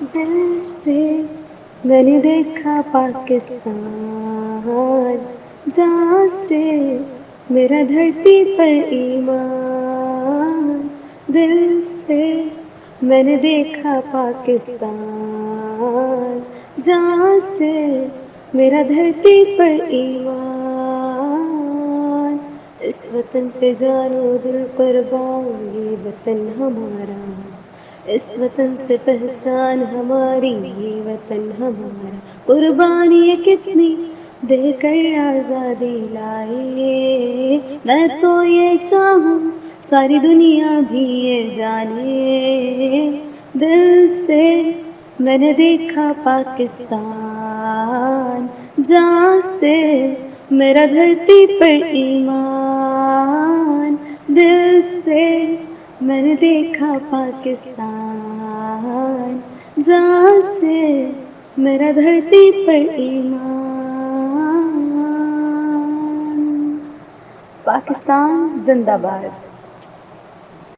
دل سے میں نے دیکھا پاکستان، جہاں سے میرا دھرتی پر ایمان۔ دل سے میں نے دیکھا پاکستان، جہاں سے میرا دھرتی پر ایمان۔ اس وطن پہ جان و دل قربان، یہ وطن ہمارا، اس وطن سے پہچان ہماری، یہ وطن ہمارا۔ قربانی کتنی دے کر آزادی لائے، میں تو یہ چاہوں ساری دنیا بھی یہ جانے۔ دل سے میں نے دیکھا پاکستان، جہاں سے میرا دھرتی پر ایمان۔ دل سے میں نے دیکھا پاکستان، جہاں سے میرا دھرتی پر ایمان۔ پاکستان زندہ باد۔